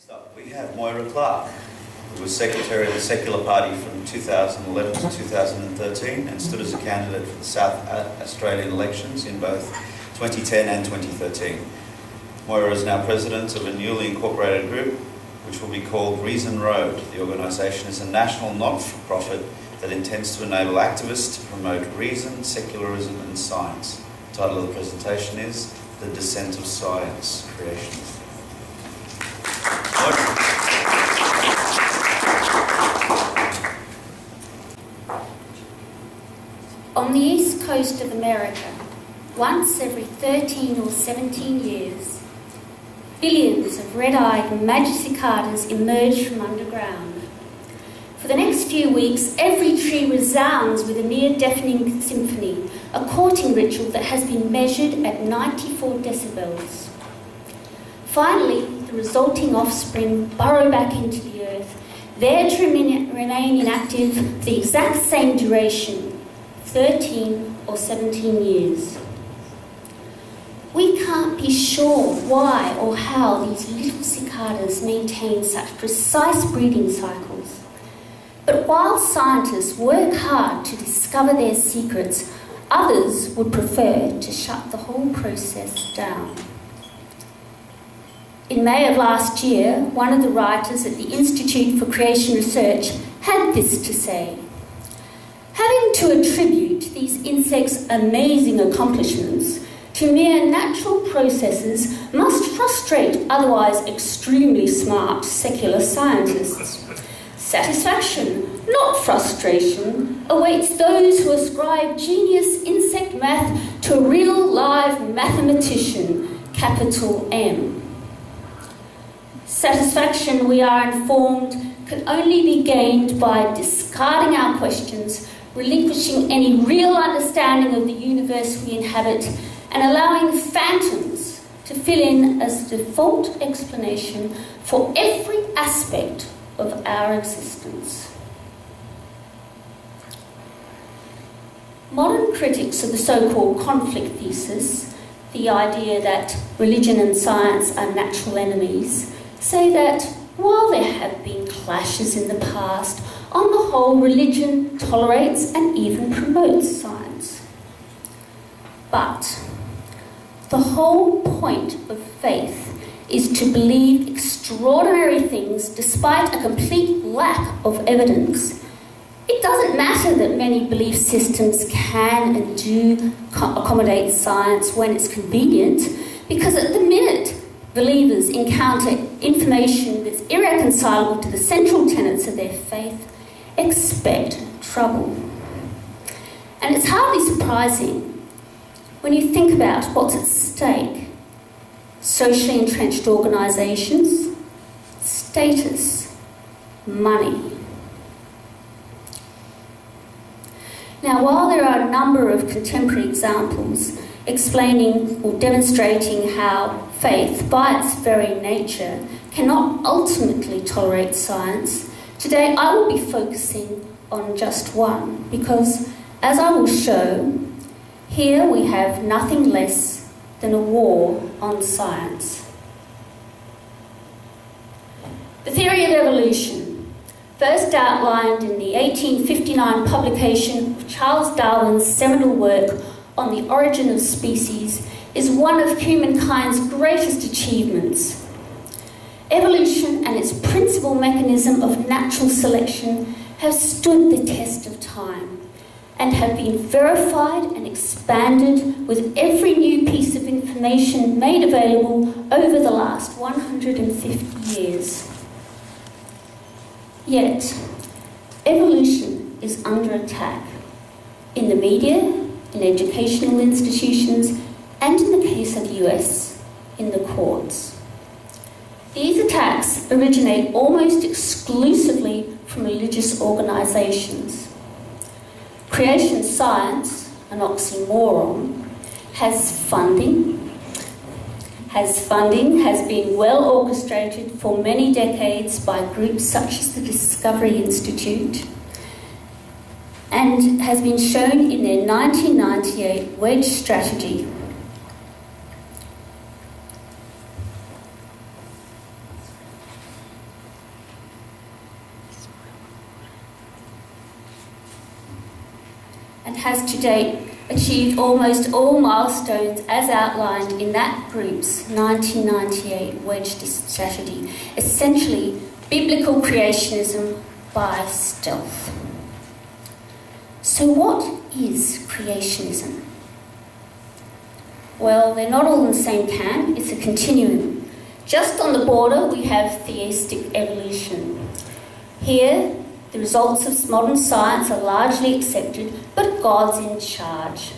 Next up, we have Moira Clarke, who was Secretary of the Secular Party from 2011 to 2013 and stood as a candidate for the South Australian elections in both 2010 and 2013. Moira is now President of a newly incorporated group which will be called Reason Road. The organisation is a national not-for-profit that intends to enable activists to promote reason, secularism and science. The title of the presentation is The Descent of Science, Creation. On the east coast of America, once every 13 or 17 years, billions of red-eyed magic cicadas emerge from underground. For the next few weeks, every tree resounds with a near-deafening symphony, a courting ritual that has been measured at 94 decibels. Finally, the resulting offspring burrow back into the earth, there to remain inactive for the exact same duration, 13 or 17 years. We can't be sure why or how these little cicadas maintain such precise breeding cycles. But while scientists work hard to discover their secrets, others would prefer to shut the whole process down. In May of last year, one of the writers at the Institute for Creation Research had this to say: "Having to attribute these insects' amazing accomplishments to mere natural processes must frustrate otherwise extremely smart secular scientists. Satisfaction, not frustration, awaits those who ascribe genius insect math to a real live mathematician, capital M. Satisfaction, we are informed, can only be gained by discarding our questions, relinquishing any real understanding of the universe we inhabit, and allowing phantoms to fill in as the default explanation for every aspect of our existence." Modern critics of the so-called conflict thesis, the idea that religion and science are natural enemies, say that while there have been clashes in the past, on the whole religion tolerates and even promotes science. But the whole point of faith is to believe extraordinary things despite a complete lack of evidence. It doesn't matter that many belief systems can and do accommodate science when it's convenient, because at the minute believers encounter information that's irreconcilable to the central tenets of their faith, expect trouble. And it's hardly surprising when you think about what's at stake: socially entrenched organisations, status, money. Now, while there are a number of contemporary examples explaining or demonstrating how faith, by its very nature, cannot ultimately tolerate science, today I will be focusing on just one, because, as I will show, here we have nothing less than a war on science. The theory of evolution, first outlined in the 1859 publication of Charles Darwin's seminal work on the origin of species, is one of humankind's greatest achievements. Evolution and its principal mechanism of natural selection have stood the test of time and have been verified and expanded with every new piece of information made available over the last 150 years. Yet, evolution is under attack in the media, in educational institutions, and in the case of the US, in the courts. These attacks originate almost exclusively from religious organisations. Creation science, an oxymoron, has been well orchestrated for many decades by groups such as the Discovery Institute, and has been shown in their 1998 wedge strategy. and has to date achieved almost all milestones as outlined in that group's 1998 wedged strategy, essentially biblical creationism by stealth. So what is creationism? Well, they're not all in the same camp, it's a continuum. Just on the border we have theistic evolution. Here, the results of modern science are largely accepted, but God's in charge.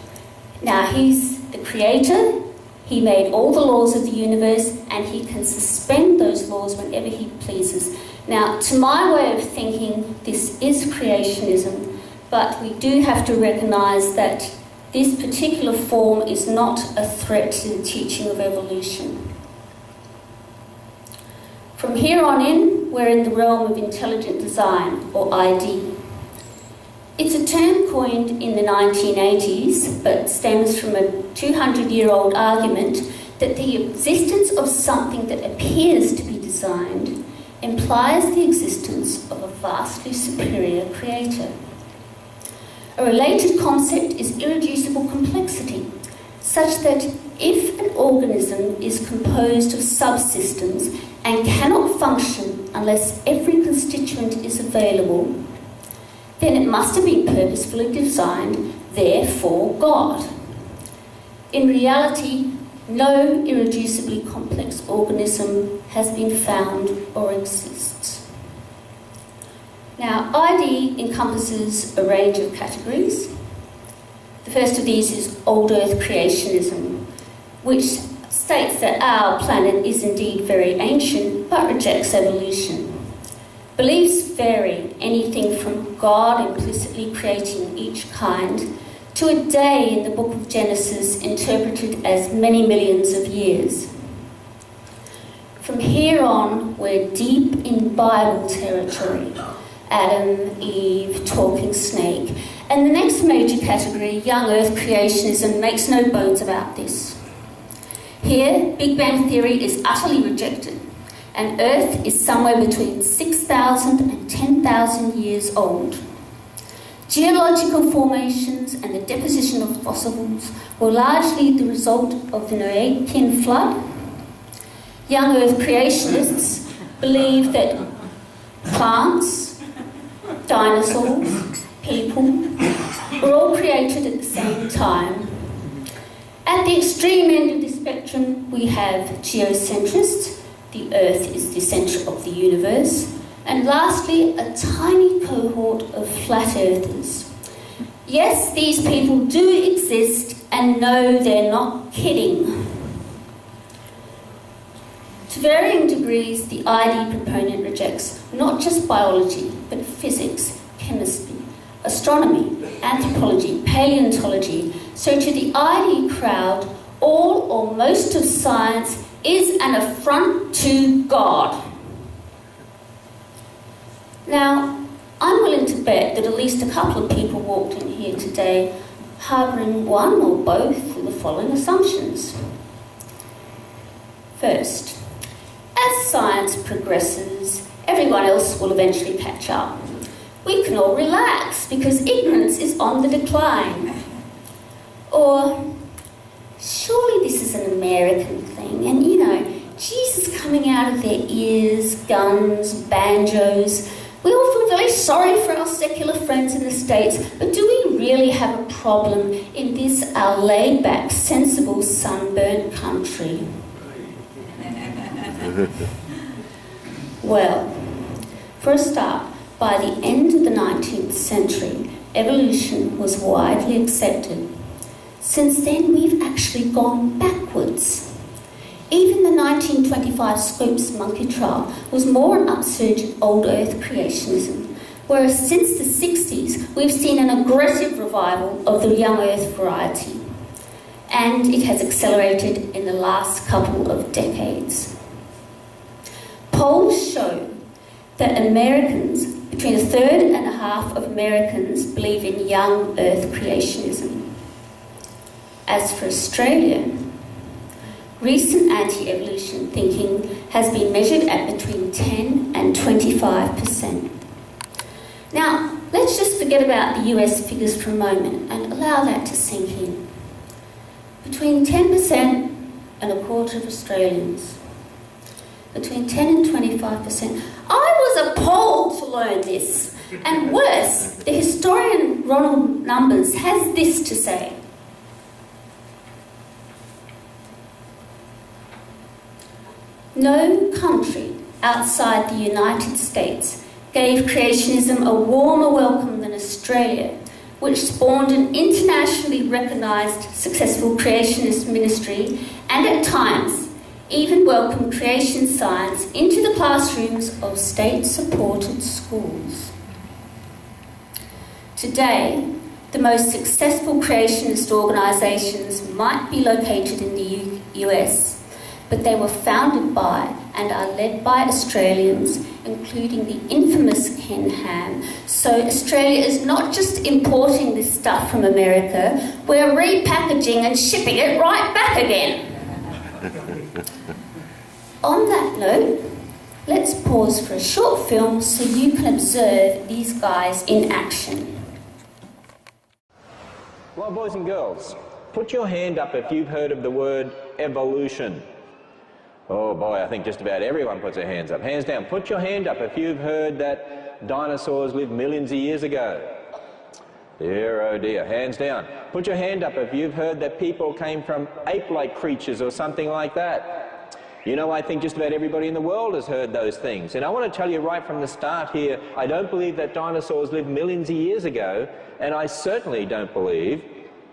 Now, He's the creator, He made all the laws of the universe, and He can suspend those laws whenever He pleases. Now, to my way of thinking, this is creationism, but we do have to recognise that this particular form is not a threat to the teaching of evolution. From here on in, we're in the realm of intelligent design, or ID. It's a term coined in the 1980s, but stems from a 200-year-old argument that the existence of something that appears to be designed implies the existence of a vastly superior creator. A related concept is irreducible complexity, such that if an organism is composed of subsystems and cannot function unless every constituent is available, then it must have been purposefully designed, therefore God. In reality, no irreducibly complex organism has been found or exists. Now, ID encompasses a range of categories. The first of these is old Earth creationism, which states that our planet is indeed very ancient, but rejects evolution. Beliefs vary, anything from God implicitly creating each kind to a day in the book of Genesis interpreted as many millions of years. From here on, we're deep in Bible territory. Adam, Eve, talking snake. And the next major category, young Earth creationism, makes no bones about this. Here, Big Bang Theory is utterly rejected, and Earth is somewhere between 6,000 and 10,000 years old. Geological formations and the deposition of fossils were largely the result of the Noachian flood. Young Earth creationists believe that plants, dinosaurs, people were all created at the same time. At the extreme end of the spectrum, we have geocentrists. The Earth is the centre of the universe. And lastly, a tiny cohort of flat earthers. Yes, these people do exist, and no, they're not kidding. To varying degrees, the ID proponent rejects not just biology, but physics, chemistry, astronomy, anthropology, paleontology. So to the ID crowd, all or most of science is an affront to God. Now, I'm willing to bet that at least a couple of people walked in here today harbouring one or both of the following assumptions. First, as science progresses, everyone else will eventually catch up. We can all relax because ignorance is on the decline. Or, surely this is an American thing, and Jesus coming out of their ears, guns, banjos. We all feel very sorry for our secular friends in the States, but do we really have a problem in this, our laid-back, sensible, sunburnt country? Well, for a start, by the end of the 19th century, evolution was widely accepted. Since then, we've actually gone backwards. Even the 1925 Scopes monkey trial was more an upsurge of old Earth creationism, whereas since the 60s, we've seen an aggressive revival of the young Earth variety. And it has accelerated in the last couple of decades. Polls show that Americans, between a third and a half of Americans, believe in young Earth creationism. As for Australia, recent anti-evolution thinking has been measured at between 10 and 25%. Now, let's just forget about the US figures for a moment and allow that to sink in. Between 10% and a quarter of Australians, between 10 and 25%. I was appalled to learn this. And worse, the historian Ronald Numbers has this to say. No country outside the United States gave creationism a warmer welcome than Australia, which spawned an internationally recognised successful creationist ministry and at times even welcomed creation science into the classrooms of state-supported schools. Today, the most successful creationist organisations might be located in the US, but they were founded by and are led by Australians, including the infamous Ken Ham. So Australia is not just importing this stuff from America, we're repackaging and shipping it right back again. On that note, let's pause for a short film so you can observe these guys in action. Well, boys and girls, put your hand up if you've heard of the word evolution. Oh boy, I think just about everyone puts their hands up. Hands down. Put your hand up if you've heard that dinosaurs lived millions of years ago. Dear, oh dear. Hands down. Put your hand up if you've heard that people came from ape-like creatures or something like that. You know, I think just about everybody in the world has heard those things. And I want to tell you right from the start here, I don't believe that dinosaurs lived millions of years ago, and I certainly don't believe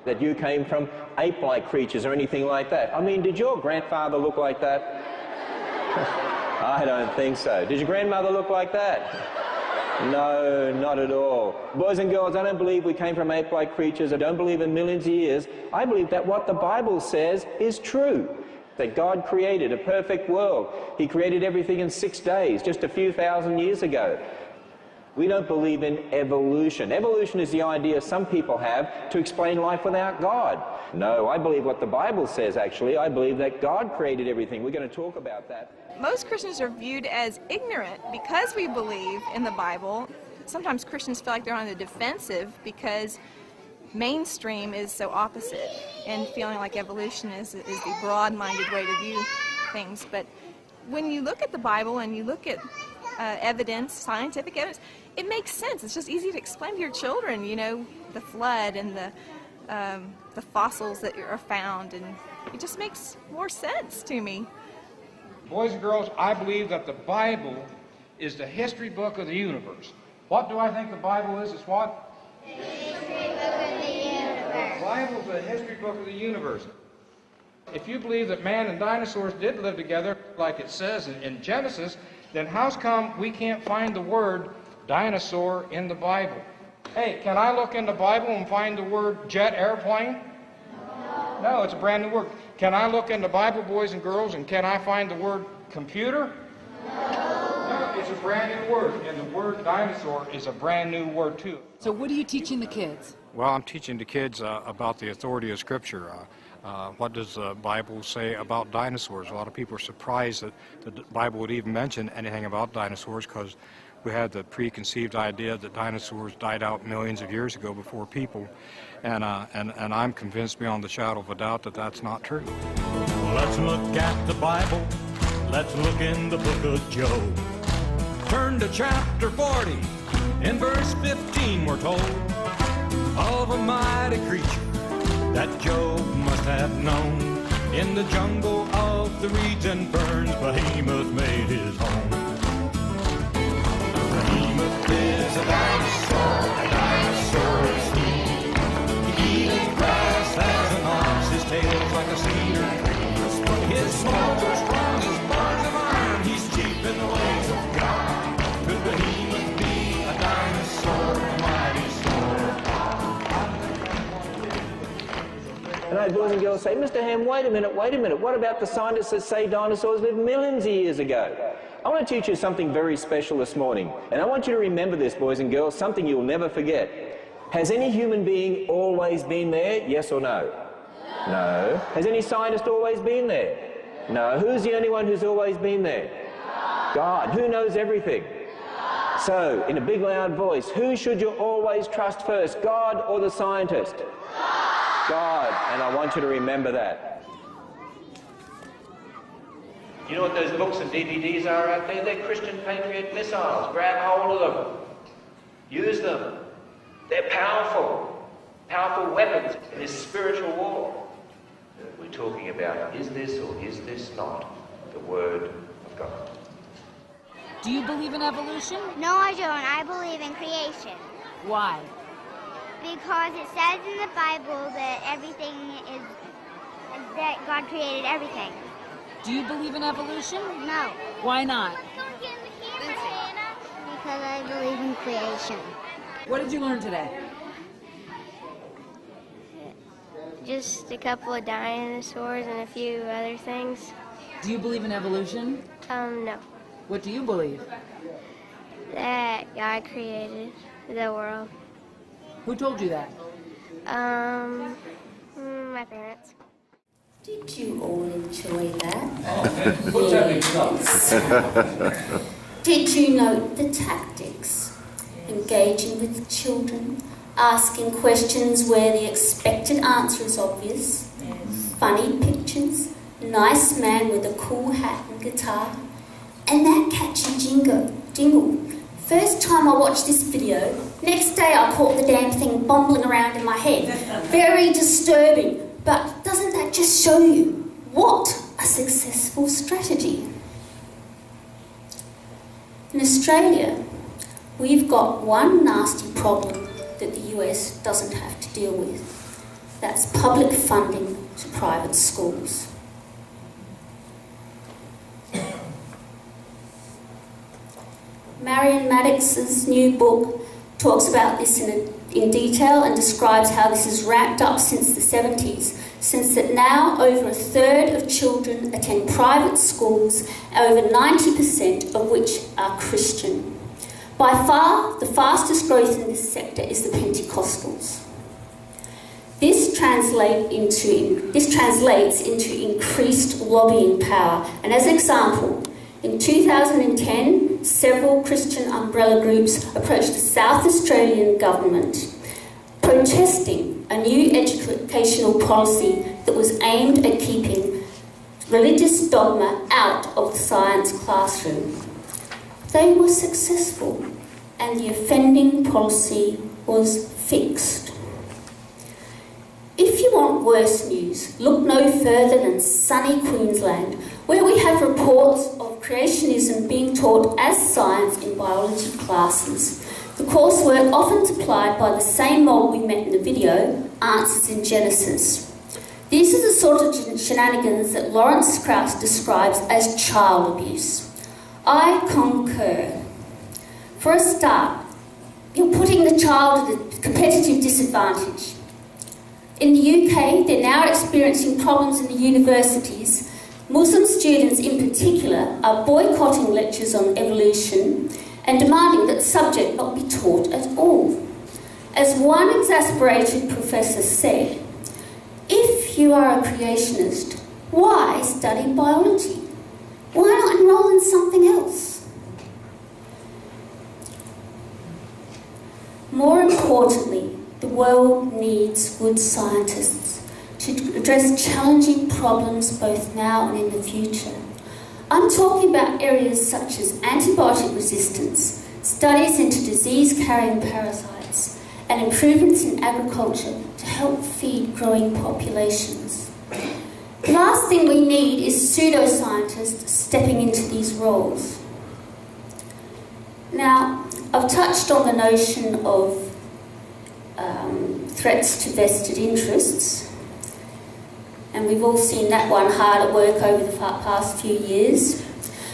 that you came from ape-like creatures or anything like that. I mean, did your grandfather look like that? I don't think so. Did your grandmother look like that? No, not at all. Boys and girls, I don't believe we came from ape-like creatures. I don't believe in millions of years. I believe that what the Bible says is true. That God created a perfect world. He created everything in 6 days, just a few thousand years ago. We don't believe in evolution. Evolution is the idea some people have to explain life without God. No, I believe what the Bible says, actually. I believe that God created everything. We're going to talk about that. Most Christians are viewed as ignorant because we believe in the Bible. Sometimes Christians feel like they're on the defensive because mainstream is so opposite, and feeling like evolution is the broad-minded way to view things. But when you look at the Bible and you look at evidence, scientific evidence, it makes sense. It's just easy to explain to your children, you know, the flood and the fossils that are found, and it just makes more sense to me. Boys and girls, I believe that the Bible is the history book of the universe. What do I think the Bible is? It's what? The history book of the universe. The Bible is the history book of the universe. If you believe that man and dinosaurs did live together, like it says in Genesis, then how's come we can't find the word dinosaur in the Bible? Hey, can I look in the Bible and find the word jet airplane? No, it's a brand new word. Can I look in the Bible, boys and girls, and can I find the word computer? No, it's a brand new word, and the word dinosaur is a brand new word too. So what are you teaching the kids? Well, I'm teaching the kids about the authority of Scripture. What does the Bible say about dinosaurs? A lot of people are surprised that the Bible would even mention anything about dinosaurs, because we had the preconceived idea that dinosaurs died out millions of years ago before people, and I'm convinced beyond the shadow of a doubt that that's not true. Let's look at the Bible. Let's look in the book of Job. Turn to chapter 40. In verse 15 we're told of a mighty creature that Job must have known. In the jungle of the reeds and ferns, Behemoth made his home. Behemoth is a dinosaur is he. He eats grass as an ox, his tail's like a cedar tree. His smoke are strong as bars of iron, he's cheap in the ways of God. Could Behemoth be a dinosaur, a mighty And I, boys and girls, say, Mr. Ham, wait a minute, what about the scientists that say dinosaurs lived millions of years ago? I want to teach you something very special this morning, and I want you to remember this, boys and girls, something you'll never forget. Has any human being always been there, yes or no? No. Has any scientist always been there? No. Who's the only one who's always been there? God. Who knows everything? So, in a big loud voice, who should you always trust first, God or the scientist? God. And I want you to remember that. You know what those books and DVDs are out there? They're Christian Patriot missiles. Grab hold of them. Use them. They're powerful. Powerful weapons in this spiritual war. We're talking about, is this or is this not the Word of God? Do you believe in evolution? No, I don't. I believe in creation. Why? Because it says in the Bible that that God created everything. Do you believe in evolution? No. Why not? Because I believe in creation. What did you learn today? Just a couple of dinosaurs and a few other things. Do you believe in evolution? No. What do you believe? That God created the world. Who told you that? My parents. Did you all enjoy that? Yes. Did you note the tactics? Engaging with children, asking questions where the expected answer is obvious, funny pictures, nice man with a cool hat and guitar, and that catchy jingle. First time I watched this video, next day I caught the damn thing bumbling around in my head. Very disturbing, but doesn't that just show you what a successful strategy? In Australia, we've got one nasty problem that the US doesn't have to deal with. That's public funding to private schools. Marion Maddox's new book talks about this in detail and describes how this has ramped up since the 70s, since that now over a third of children attend private schools, over 90% of which are Christian. By far, the fastest growth in this sector is the Pentecostals. This translates into increased lobbying power, and as an example, in 2010, several Christian umbrella groups approached the South Australian government protesting a new educational policy that was aimed at keeping religious dogma out of the science classroom. They were successful, and the offending policy was fixed. If you want worse news, look no further than sunny Queensland, where we have reports of creationism being taught as science in biology classes. The coursework often supplied by the same mob we met in the video, Answers in Genesis. These are the sort of shenanigans that Lawrence Krauss describes as child abuse. I concur. For a start, you're putting the child at a competitive disadvantage. In the UK, they're now experiencing problems in the universities. Muslim students in particular are boycotting lectures on evolution and demanding that the subject not be taught at all. As one exasperated professor said, if you are a creationist, why study biology? Why not enroll in something else? More importantly, the world needs good scientists to address challenging problems both now and in the future. I'm talking about areas such as antibiotic resistance, studies into disease-carrying parasites, and improvements in agriculture to help feed growing populations. The last thing we need is pseudoscientists stepping into these roles. Now, I've touched on the notion of threats to vested interests, and we've all seen that one hard at work over the past few years.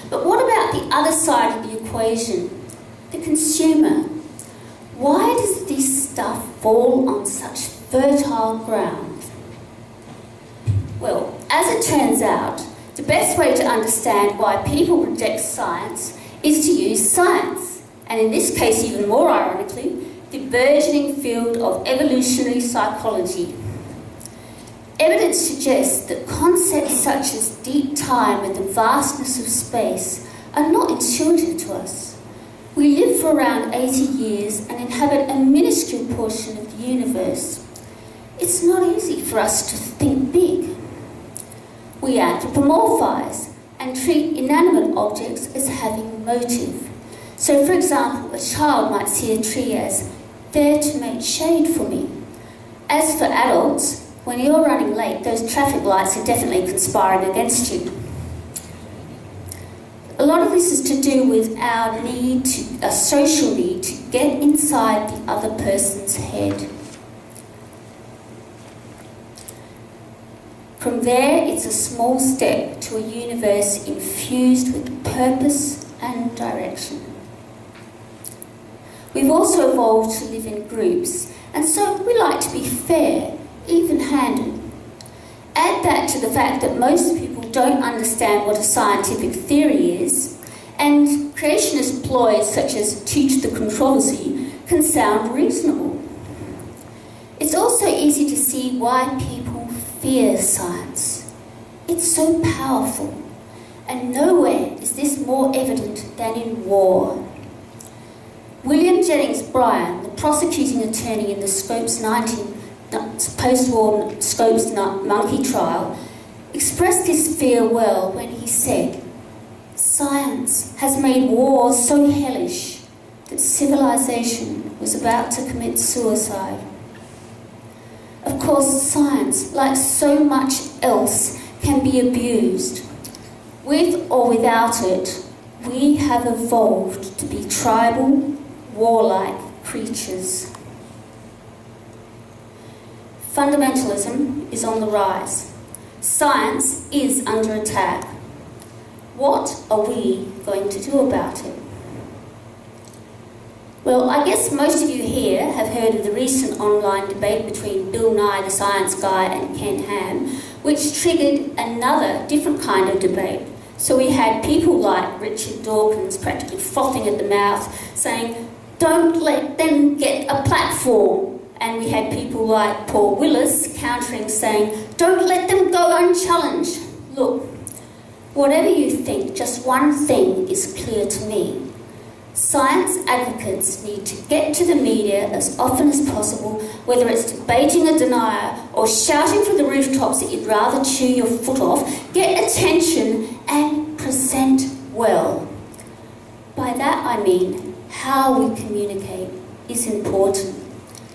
But what about the other side of the equation, the consumer? Why does this stuff fall on such fertile ground? Well, as it turns out, the best way to understand why people reject science is to use science, and in this case even more ironically, the burgeoning field of evolutionary psychology. Evidence suggests that concepts such as deep time and the vastness of space are not intuitive to us. We live for around 80 years and inhabit a minuscule portion of the universe. It's not easy for us to think big. We anthropomorphise and treat inanimate objects as having motive. So, for example, a child might see a tree as there to make shade for me. As for adults, when you're running late, those traffic lights are definitely conspiring against you. A lot of this is to do with our social need to get inside the other person's head. From there, it's a small step to a universe infused with purpose and direction. We've also evolved to live in groups, and so we like to be fair, even-handed. Add that to the fact that most people don't understand what a scientific theory is, and creationist ploys such as teach the controversy can sound reasonable. It's also easy to see why people fear science. It's so powerful, and nowhere is this more evident than in war. William Jennings Bryan, the prosecuting attorney in the post-war Scopes monkey trial, expressed this fear well when he said, "Science has made war so hellish that civilization was about to commit suicide." Of course, science, like so much else, can be abused. With or without it, we have evolved to be tribal, warlike creatures. Fundamentalism is on the rise. Science is under attack. What are we going to do about it? Well, I guess most of you here have heard of the recent online debate between Bill Nye, the science guy, and Ken Ham, which triggered another different kind of debate. So we had people like Richard Dawkins practically frothing at the mouth, saying, "Don't let them get a platform." And we had people like Paul Willis countering, saying, "Don't let them go unchallenged." Look, whatever you think, just one thing is clear to me. Science advocates need to get to the media as often as possible, whether it's debating a denier or shouting from the rooftops that you'd rather chew your foot off. Get attention and present well. By that I mean how we communicate is important.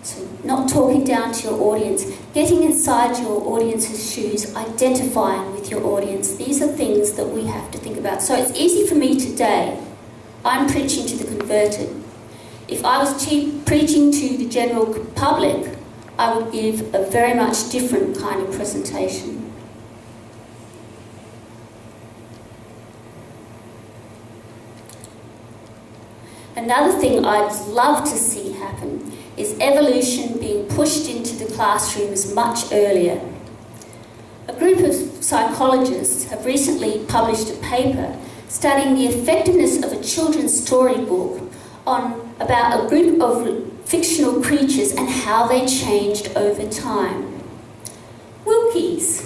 So not talking down to your audience, getting inside your audience's shoes, identifying with your audience. These are things that we have to think about. So it's easy for me today. I'm preaching to the converted. If I was preaching to the general public, I would give a very much different kind of presentation. Another thing I'd love to see happen is evolution being pushed into the classrooms much earlier. A group of psychologists have recently published a paper studying the effectiveness of a children's storybook about a group of fictional creatures and how they changed over time. Wilkies.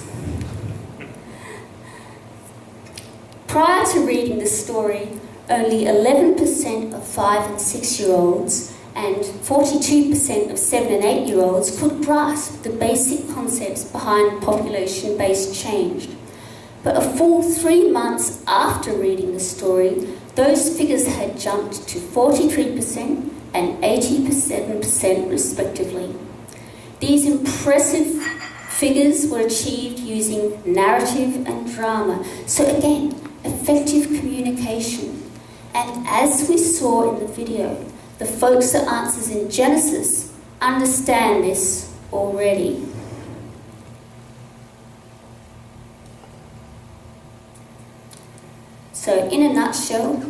Prior to reading the story, only 11% of 5 and 6-year-olds and 42% of 7 and 8-year-olds could grasp the basic concepts behind population-based change. But a full 3 months after reading the story, those figures had jumped to 43% and 87% respectively. These impressive figures were achieved using narrative and drama. So again, effective communication. And as we saw in the video, the folks at Answers in Genesis understand this already. So in a nutshell,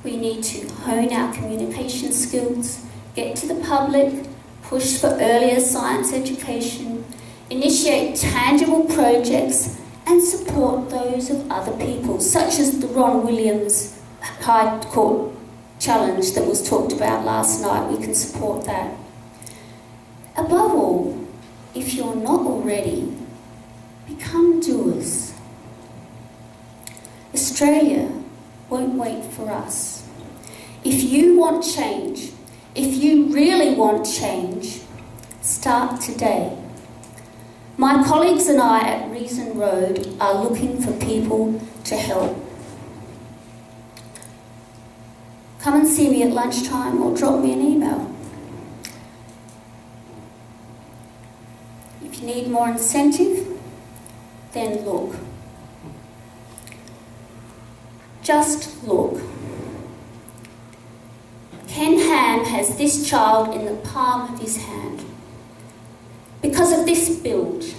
we need to hone our communication skills, get to the public, push for earlier science education, initiate tangible projects, and support those of other people, such as the Ron Williams High Court challenge that was talked about last night. We can support that. Above all, if you're not already, become doers. Australia won't wait for us. If you want change, if you really want change, start today. My colleagues and I at Reason Road are looking for people to help. Come and see me at lunchtime or drop me an email. If you need more incentive, then look. Just look. Ken Ham has this child in the palm of his hand because of this bilge.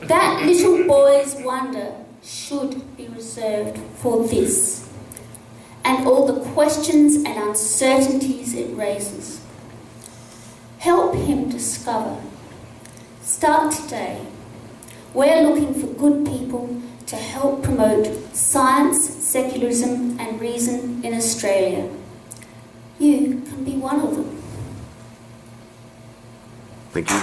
That little boy's wonder should be reserved for this and all the questions and uncertainties it raises. Help him discover. Start today. We're looking for good people to help promote science, secularism and reason in Australia. You can be one of them. Thank you.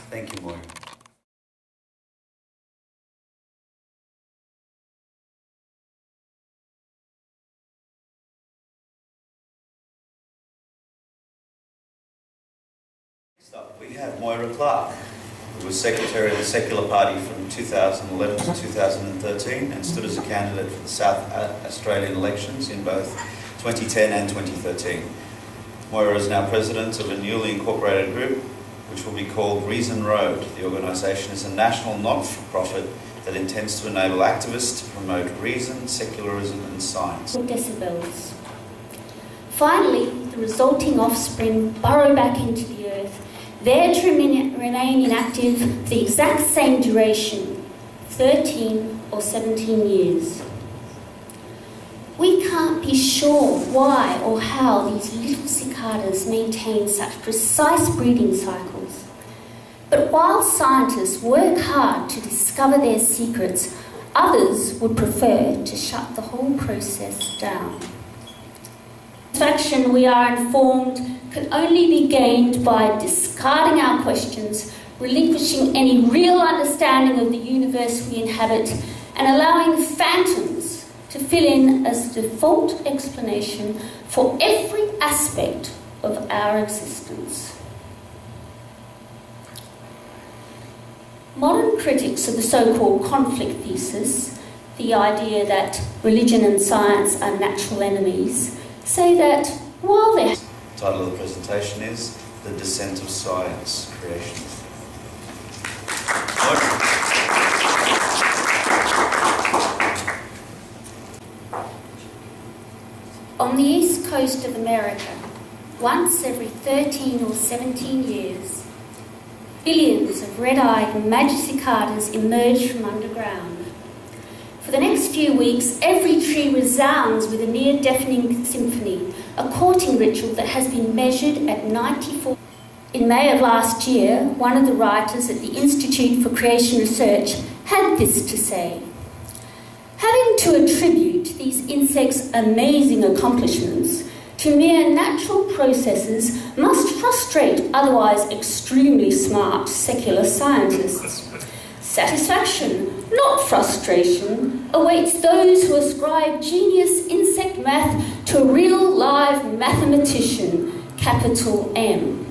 Thank you, Moira. Next up, we have Moira Clarke, who was Secretary of the Secular Party from 2011 to 2013 and stood as a candidate for the South Australian elections in both 2010 and 2013. Moira is now President of a newly incorporated group which will be called Reason Road. The organisation is a national not-for-profit that intends to enable activists to promote reason, secularism and science. Decibels. Finally, the resulting offspring burrow back into the earth, there to remain inactive the exact same duration, 13 or 17 years. We can't be sure why or how these little cicadas maintain such precise breeding cycles. But while scientists work hard to discover their secrets, others would prefer to shut the whole process down. Satisfaction, we are informed, can only be gained by discarding our questions, relinquishing any real understanding of the universe we inhabit, and allowing phantoms to fill in as the default explanation for every aspect of our existence. Modern critics of the so-called conflict thesis, the idea that religion and science are natural enemies, say that while they're... The title of the presentation is The Descent of Science, Creation. On the east coast of America, once every 13 or 17 years, billions of red-eyed magicicadas emerge from underground. For the next few weeks, every tree resounds with a near-deafening symphony, a courting ritual that has been measured at 94. In May of last year, one of the writers at the Institute for Creation Research had this to say: having to attribute these insects' amazing accomplishments to mere natural processes must frustrate otherwise extremely smart secular scientists. Satisfaction, not frustration, awaits those who ascribe genius insect math to a real live mathematician, capital M.